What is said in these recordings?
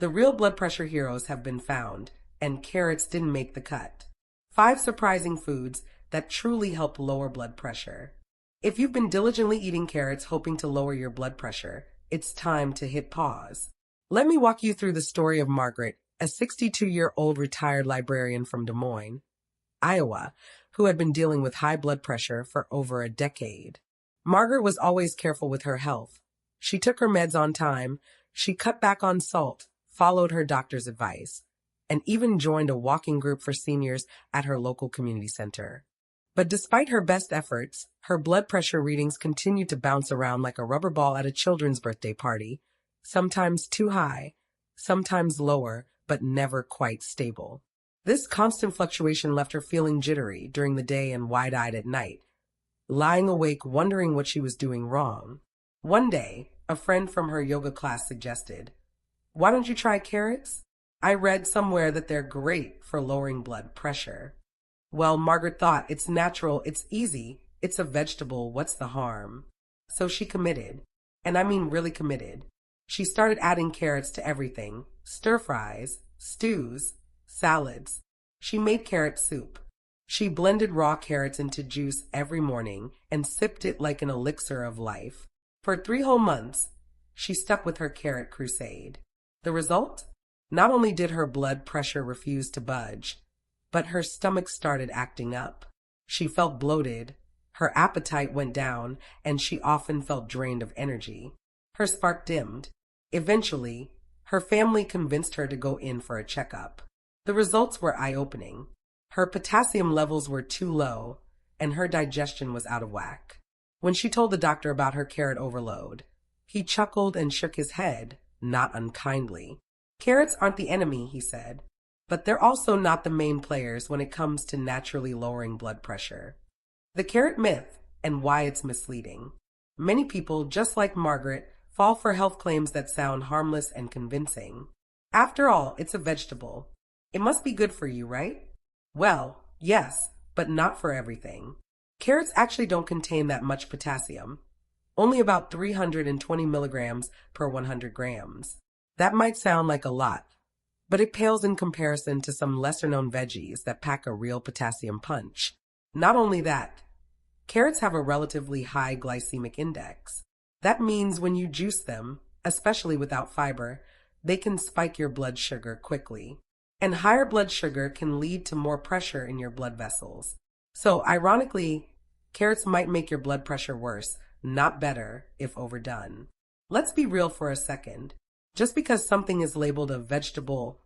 The real blood pressure heroes have been found, and carrots didn't make the cut. 5 surprising foods that truly help lower blood pressure. If you've been diligently eating carrots hoping to lower your blood pressure, it's time to hit pause. Let me walk you through the story of Margaret, a 62-year-old retired librarian from Des Moines, Iowa, who had been dealing with high blood pressure for over a decade. Margaret was always careful with her health. She took her meds on time, she cut back on salt, followed her doctor's advice, and even joined a walking group for seniors at her local community center. But despite her best efforts, her blood pressure readings continued to bounce around like a rubber ball at a children's birthday party, sometimes too high, sometimes lower, but never quite stable. This constant fluctuation left her feeling jittery during the day and wide-eyed at night, lying awake wondering what she was doing wrong. One day, a friend from her yoga class suggested, "Why don't you try carrots? I read somewhere that they're great for lowering blood pressure." Well, Margaret thought, it's natural, it's easy, it's a vegetable, what's the harm? So she committed, and I mean really committed. She started adding carrots to everything: stir-fries, stews, salads. She made carrot soup. She blended raw carrots into juice every morning and sipped it like an elixir of life. For 3 whole months, she stuck with her carrot crusade. The result? Not only did her blood pressure refuse to budge, but her stomach started acting up. She felt bloated, her appetite went down, and she often felt drained of energy. Her spark dimmed. Eventually, her family convinced her to go in for a checkup. The results were eye-opening. Her potassium levels were too low, and her digestion was out of whack. When she told the doctor about her carrot overload, he chuckled and shook his head, not unkindly. "Carrots aren't the enemy," he said, "but they're also not the main players when it comes to naturally lowering blood pressure." The carrot myth and why it's misleading. Many people, just like Margaret, fall for health claims that sound harmless and convincing. After all, it's a vegetable. It must be good for you, right? Well, yes, but not for everything. Carrots actually don't contain that much potassium, only about 320 milligrams per 100 grams. That might sound like a lot, but it pales in comparison to some lesser-known veggies that pack a real potassium punch. Not only that, carrots have a relatively high glycemic index. That means when you juice them, especially without fiber, they can spike your blood sugar quickly. And higher blood sugar can lead to more pressure in your blood vessels. So, ironically, carrots might make your blood pressure worse, not better, if overdone. Let's be real for a second. Just because something is labeled a vegetable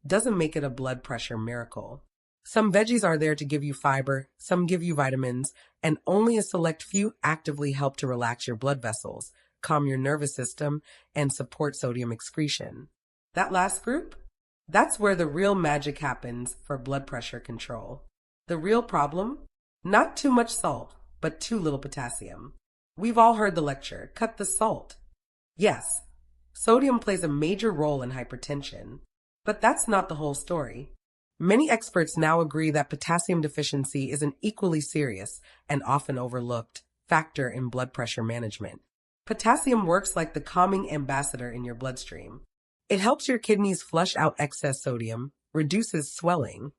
doesn't make it a blood pressure miracle. Some veggies are there to give you fiber, some give you vitamins, and only a select few actively help to relax your blood vessels, calm your nervous system, and support sodium excretion. That last group? That's where the real magic happens for blood pressure control. The real problem? Not too much salt, but too little potassium. We've all heard the lecture, cut the salt. Yes, sodium plays a major role in hypertension, but that's not the whole story. Many experts now agree that potassium deficiency is an equally serious and often overlooked factor in blood pressure management. Potassium works like the calming ambassador in your bloodstream. It helps your kidneys flush out excess sodium, reduces swelling,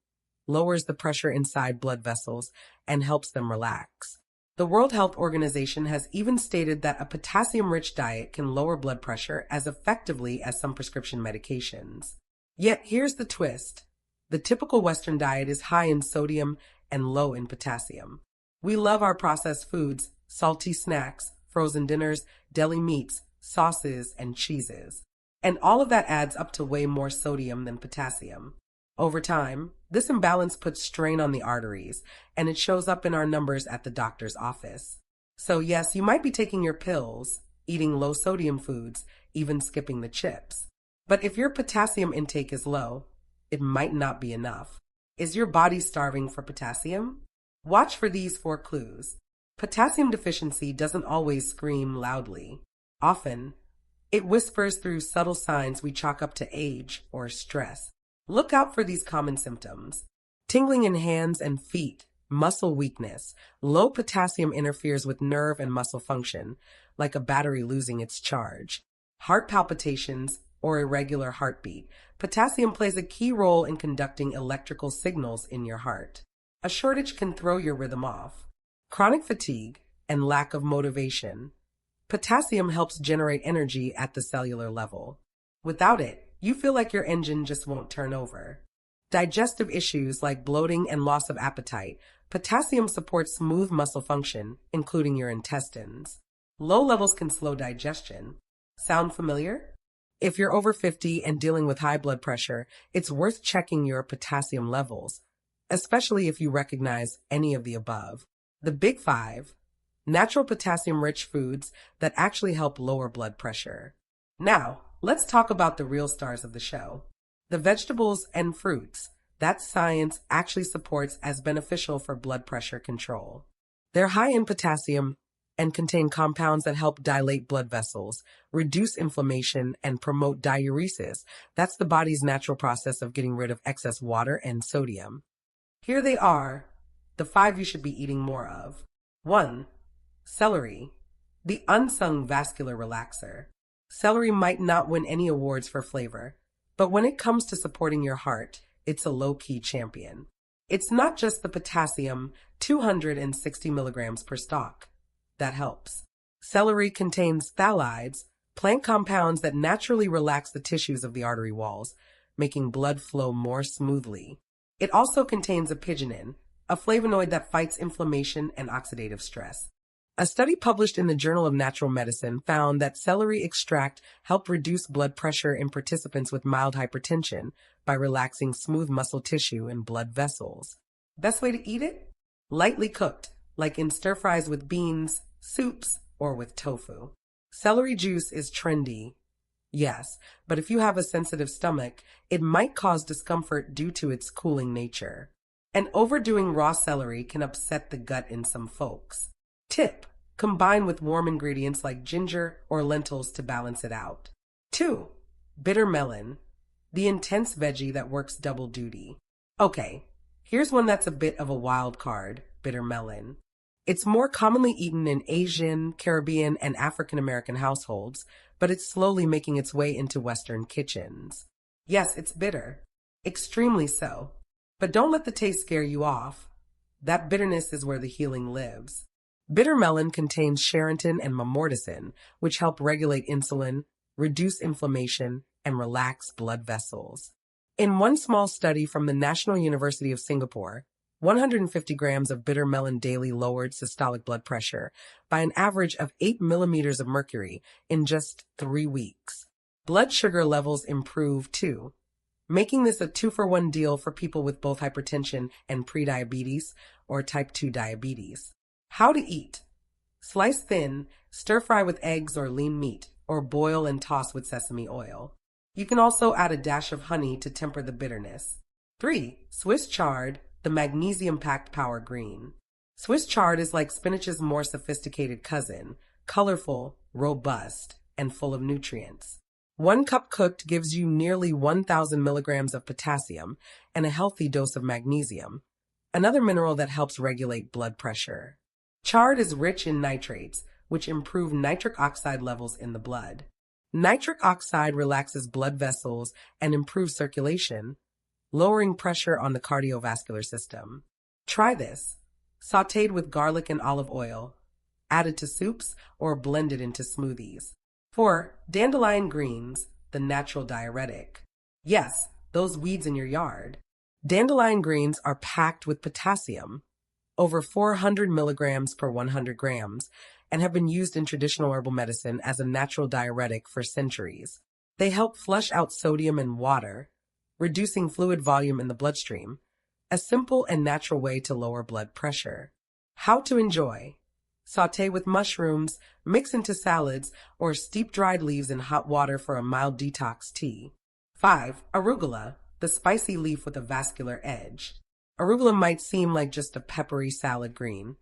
lowers the pressure inside blood vessels, and helps them relax. The World Health Organization has even stated that a potassium-rich diet can lower blood pressure as effectively as some prescription medications. Yet here's the twist. The typical Western diet is high in sodium and low in potassium. We love our processed foods, salty snacks, frozen dinners, deli meats, sauces, and cheeses. And all of that adds up to way more sodium than potassium. Over time, this imbalance puts strain on the arteries, and it shows up in our numbers at the doctor's office. So yes, you might be taking your pills, eating low-sodium foods, even skipping the chips. But if your potassium intake is low, it might not be enough. Is your body starving for potassium? Watch for these 4 clues. Potassium deficiency doesn't always scream loudly. Often, it whispers through subtle signs we chalk up to age or stress. Look out for these common symptoms. Tingling in hands and feet, muscle weakness. Low potassium interferes with nerve and muscle function, like a battery losing its charge. Heart palpitations or irregular heartbeat, potassium plays a key role in conducting electrical signals in your heart. A shortage can throw your rhythm off. Chronic fatigue and lack of motivation. Potassium helps generate energy at the cellular level. Without it, you feel like your engine just won't turn over. Digestive issues like bloating and loss of appetite. Potassium supports smooth muscle function, including your intestines. Low levels can slow digestion. Sound familiar? If you're over 50 and dealing with high blood pressure, it's worth checking your potassium levels, especially if you recognize any of the above. The Big Five: natural potassium-rich foods that actually help lower blood pressure. Now, let's talk about the real stars of the show. The vegetables and fruits that science actually supports as beneficial for blood pressure control. They're high in potassium and contain compounds that help dilate blood vessels, reduce inflammation, and promote diuresis. That's the body's natural process of getting rid of excess water and sodium. Here they are, the 5 you should be eating more of. 1. Celery, the unsung vascular relaxer. Celery might not win any awards for flavor, but when it comes to supporting your heart, it's a low-key champion. It's not just the potassium, 260 milligrams per stalk, that helps. Celery contains phthalides, plant compounds that naturally relax the tissues of the artery walls, making blood flow more smoothly. It also contains apigenin, a flavonoid that fights inflammation and oxidative stress. A study published in the Journal of Natural Medicine found that celery extract helped reduce blood pressure in participants with mild hypertension by relaxing smooth muscle tissue and blood vessels. Best way to eat it? Lightly cooked, like in stir-fries with beans, soups, or with tofu. Celery juice is trendy, yes, but if you have a sensitive stomach, it might cause discomfort due to its cooling nature. And overdoing raw celery can upset the gut in some folks. Tip: combine with warm ingredients like ginger or lentils to balance it out. 2. Bitter melon, the intense veggie that works double duty. Okay, here's one that's a bit of a wild card: bitter melon. It's more commonly eaten in Asian, Caribbean, and African American households, but it's slowly making its way into Western kitchens. Yes, it's bitter. Extremely so. But don't let the taste scare you off. That bitterness is where the healing lives. Bitter melon contains charantin and mamorticin, which help regulate insulin, reduce inflammation, and relax blood vessels. In one small study from the National University of Singapore, 150 grams of bitter melon daily lowered systolic blood pressure by an average of 8 millimeters of mercury in just 3 weeks. Blood sugar levels improved too, making this a 2-for-1 deal for people with both hypertension and prediabetes or type 2 diabetes. How to eat: slice thin, stir fry with eggs or lean meat, or boil and toss with sesame oil. You can also add a dash of honey to temper the bitterness. 3. Swiss chard, the magnesium-packed power green. Swiss chard is like spinach's more sophisticated cousin, colorful, robust, and full of nutrients. 1 cup cooked gives you nearly 1,000 milligrams of potassium and a healthy dose of magnesium, another mineral that helps regulate blood pressure. Chard is rich in nitrates, which improve nitric oxide levels in the blood. Nitric oxide relaxes blood vessels and improves circulation, lowering pressure on the cardiovascular system. Try this: sautéed with garlic and olive oil, added to soups, or blended into smoothies. 4. Dandelion greens, the natural diuretic. Yes, those weeds in your yard. Dandelion greens are packed with potassium, over 400 milligrams per 100 grams, and have been used in traditional herbal medicine as a natural diuretic for centuries. They help flush out sodium and water, reducing fluid volume in the bloodstream, a simple and natural way to lower blood pressure. How to enjoy: sauté with mushrooms, mix into salads, or steep dried leaves in hot water for a mild detox tea. 5. Arugula, the spicy leaf with a vascular edge. Arugula might seem like just a peppery salad green,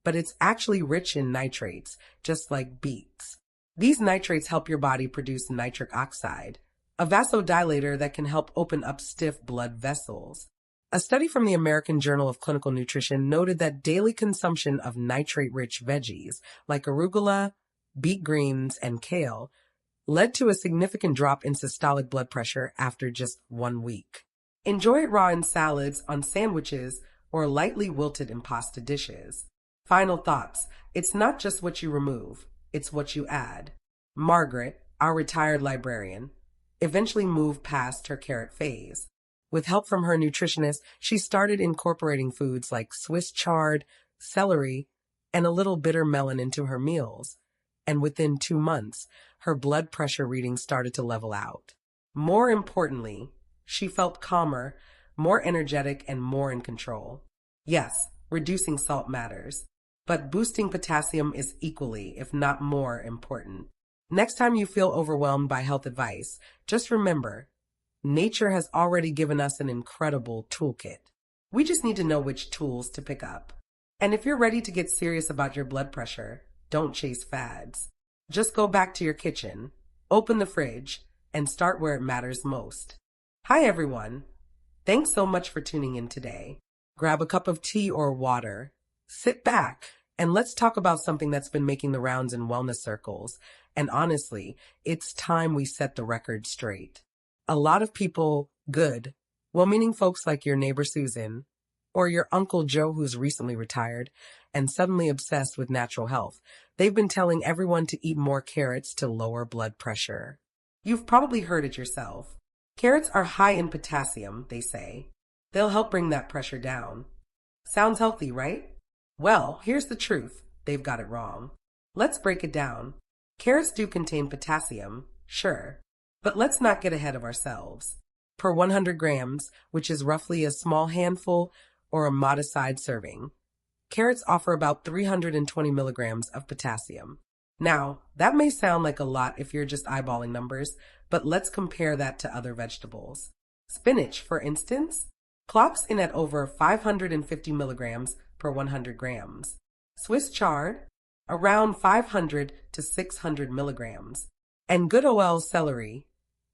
but it's actually rich in nitrates, just like beets. These nitrates help your body produce nitric oxide, a vasodilator that can help open up stiff blood vessels. A study from the American Journal of Clinical Nutrition noted that daily consumption of nitrate-rich veggies like arugula, beet greens, and kale led to a significant drop in systolic blood pressure after just 1 week. Enjoy it raw in salads, on sandwiches, or lightly wilted in pasta dishes. Final thoughts. It's not just what you remove, it's what you add. Margaret, our retired librarian, eventually moved past her carrot phase. With help from her nutritionist, she started incorporating foods like Swiss chard, celery, and a little bitter melon into her meals. And within 2 months, her blood pressure readings started to level out. More importantly, she felt calmer, more energetic, and more in control. Yes, reducing salt matters, but boosting potassium is equally, if not more, important. Next time you feel overwhelmed by health advice, just remember, nature has already given us an incredible toolkit. We just need to know which tools to pick up. And if you're ready to get serious about your blood pressure, don't chase fads. Just go back to your kitchen, open the fridge, and start where it matters most. Hi everyone. Thanks so much for tuning in today. Grab a cup of tea or water, sit back, and let's talk about something that's been making the rounds in wellness circles. And honestly, it's time we set the record straight. A lot of people, well-meaning folks like your neighbor Susan, or your Uncle Joe who's recently retired and suddenly obsessed with natural health, they've been telling everyone to eat more carrots to lower blood pressure. You've probably heard it yourself. Carrots are high in potassium, they say. They'll help bring that pressure down. Sounds healthy, right? Well, here's the truth. They've got it wrong. Let's break it down. Carrots do contain potassium, sure, but let's not get ahead of ourselves. Per 100 grams, which is roughly a small handful or a modest-sized serving, carrots offer about 320 milligrams of potassium. Now, that may sound like a lot if you're just eyeballing numbers, but let's compare that to other vegetables. Spinach, for instance, clocks in at over 550 milligrams per 100 grams. Swiss chard, around 500 to 600 milligrams. And good old celery,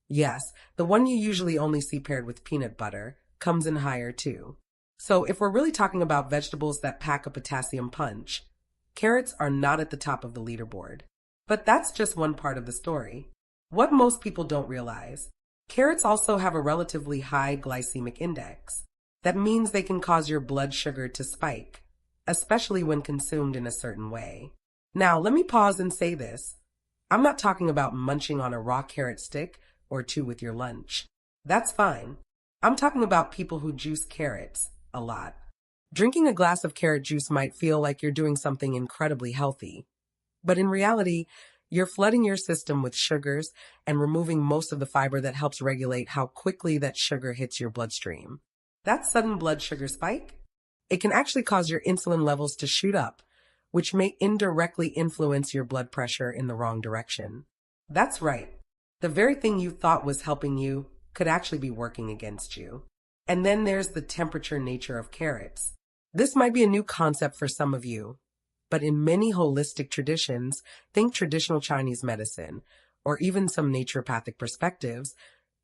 yes, the one you usually only see paired with peanut butter, comes in higher too. So if we're really talking about vegetables that pack a potassium punch, carrots are not at the top of the leaderboard. But that's just one part of the story. What most people don't realize, carrots also have a relatively high glycemic index. That means they can cause your blood sugar to spike, especially when consumed in a certain way. Now, let me pause and say this. I'm not talking about munching on a raw carrot stick or two with your lunch. That's fine. I'm talking about people who juice carrots a lot. Drinking a glass of carrot juice might feel like you're doing something incredibly healthy, but in reality, you're flooding your system with sugars and removing most of the fiber that helps regulate how quickly that sugar hits your bloodstream. That sudden blood sugar spike? It can actually cause your insulin levels to shoot up, which may indirectly influence your blood pressure in the wrong direction. That's right. The very thing you thought was helping you could actually be working against you. And then there's the temperature nature of carrots. This might be a new concept for some of you, but in many holistic traditions, think traditional Chinese medicine, or even some naturopathic perspectives,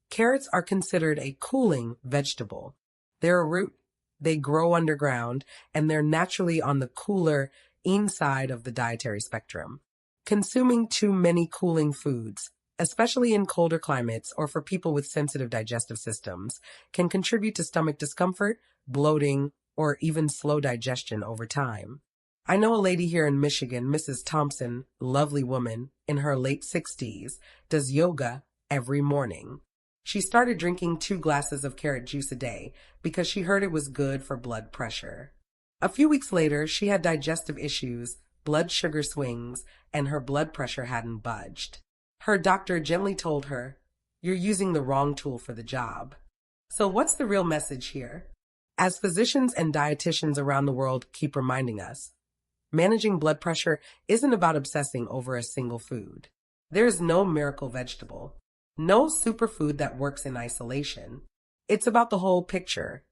carrots are considered a cooling vegetable. They're a root, they grow underground, and they're naturally on the cooler inside of the dietary spectrum. Consuming too many cooling foods, especially in colder climates or for people with sensitive digestive systems, can contribute to stomach discomfort, bloating, or even slow digestion over time. I know a lady here in Michigan, Mrs. Thompson, lovely woman, in her late 60s, does yoga every morning. She started drinking 2 glasses of carrot juice a day because she heard it was good for blood pressure. A few weeks later, she had digestive issues, blood sugar swings, and her blood pressure hadn't budged. Her doctor gently told her, "You're using the wrong tool for the job." So what's the real message here? As physicians and dietitians around the world keep reminding us, managing blood pressure isn't about obsessing over a single food. There's no miracle vegetable, no superfood that works in isolation. It's about the whole picture.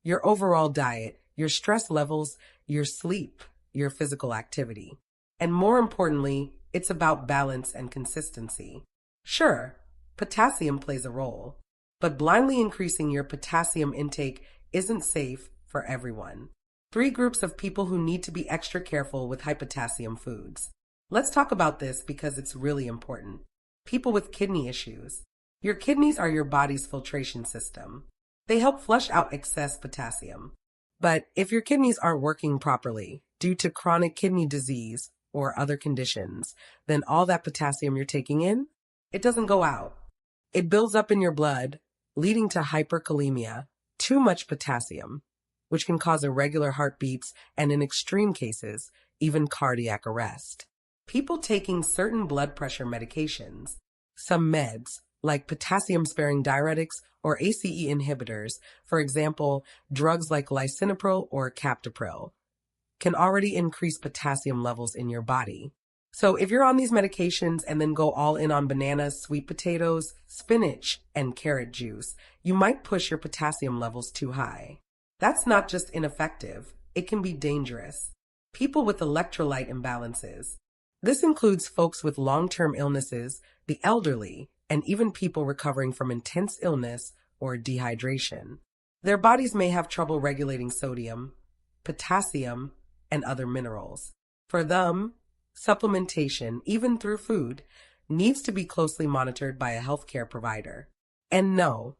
Your overall diet, your stress levels, your sleep, your physical activity. And more importantly, it's about balance and consistency. Sure, potassium plays a role, but blindly increasing your potassium intake isn't safe for everyone. 3 groups of people who need to be extra careful with high potassium foods. Let's talk about this because it's really important. People with kidney issues. Your kidneys are your body's filtration system. They help flush out excess potassium. But if your kidneys aren't working properly due to chronic kidney disease or other conditions, then all that potassium you're taking in, it doesn't go out. It builds up in your blood, leading to hyperkalemia, too much potassium, which can cause irregular heartbeats and, in extreme cases, even cardiac arrest. People taking certain blood pressure medications, some meds, like potassium-sparing diuretics or ACE inhibitors, for example, drugs like lisinopril or captopril, can already increase potassium levels in your body. So if you're on these medications and then go all in on bananas, sweet potatoes, spinach, and carrot juice, you might push your potassium levels too high. That's not just ineffective, it can be dangerous. People with electrolyte imbalances. This includes folks with long-term illnesses, the elderly, and even people recovering from intense illness or dehydration. Their bodies may have trouble regulating sodium, potassium, and other minerals. For them, supplementation, even through food, needs to be closely monitored by a healthcare provider. And no,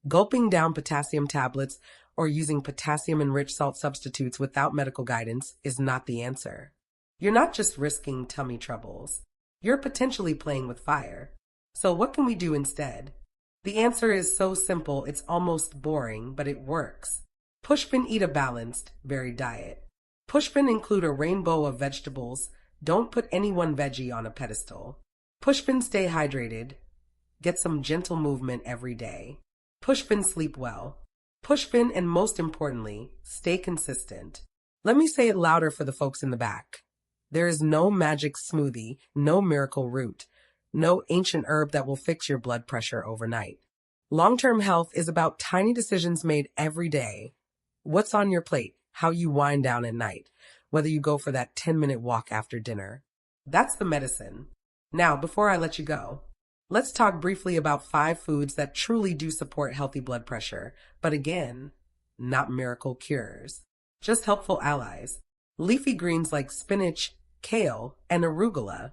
gulping down potassium tablets or using potassium-enriched salt substitutes without medical guidance is not the answer. You're not just risking tummy troubles. You're potentially playing with fire. So what can we do instead? The answer is so simple it's almost boring, but it works. Pushpin eat a balanced, varied diet. Pushpin include a rainbow of vegetables. Don't put any one veggie on a pedestal. Pushpin stay hydrated. Get some gentle movement every day. Pushpin sleep well. Pushpin, and most importantly, stay consistent. Let me say it louder for the folks in the back. There is no magic smoothie, no miracle root, no ancient herb that will fix your blood pressure overnight. Long-term health is about tiny decisions made every day. What's on your plate, how you wind down at night, whether you go for that 10-minute walk after dinner. That's the medicine. Now, before I let you go, let's talk briefly about 5 foods that truly do support healthy blood pressure, but again, not miracle cures, just helpful allies. Leafy greens like spinach, kale, and arugula,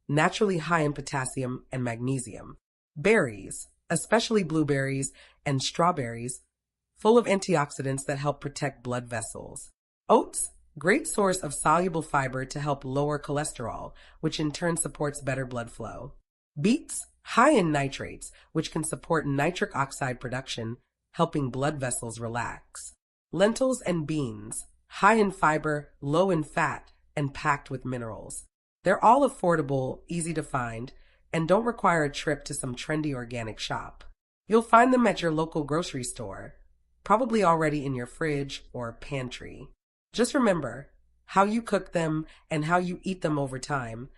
naturally high in potassium and magnesium. Berries, especially blueberries and strawberries, full of antioxidants that help protect blood vessels. Oats, great source of soluble fiber to help lower cholesterol, which in turn supports better blood flow. Beets, high in nitrates, which can support nitric oxide production, helping blood vessels relax. Lentils and beans, high in fiber, low in fat, and packed with minerals. They're all affordable, easy to find, and don't require a trip to some trendy organic shop. You'll find them at your local grocery store, probably already in your fridge or pantry. Just remember, how you cook them and how you eat them over time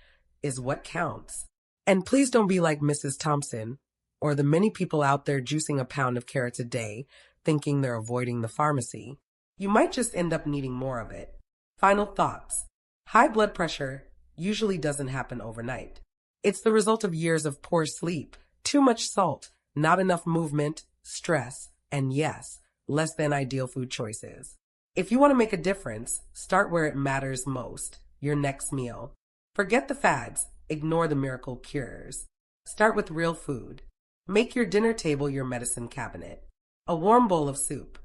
is what counts. And please don't be like Mrs. Thompson or the many people out there juicing a pound of carrots a day, thinking they're avoiding the pharmacy. You might just end up needing more of it. Final thoughts. High blood pressure usually doesn't happen overnight. It's the result of years of poor sleep, too much salt, not enough movement, stress, and yes, less than ideal food choices. If you want to make a difference, start where it matters most, your next meal. Forget the fads, ignore the miracle cures. Start with real food. Make your dinner table your medicine cabinet. A warm bowl of soup,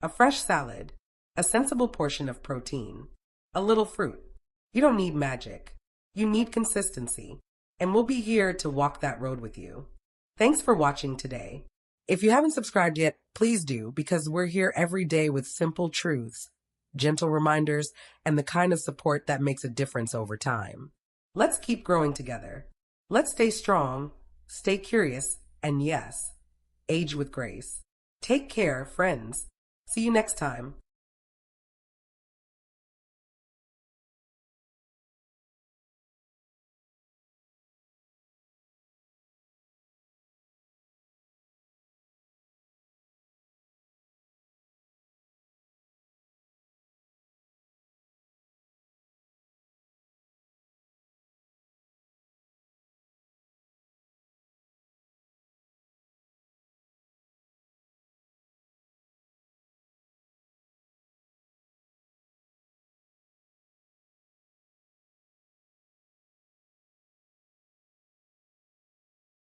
a fresh salad, a sensible portion of protein, a little fruit. You don't need magic. You need consistency. And we'll be here to walk that road with you. Thanks for watching today. If you haven't subscribed yet, please do, because we're here every day with simple truths, gentle reminders, and the kind of support that makes a difference over time. Let's keep growing together. Let's stay strong, stay curious, and yes, age with grace. Take care, friends. See you next time.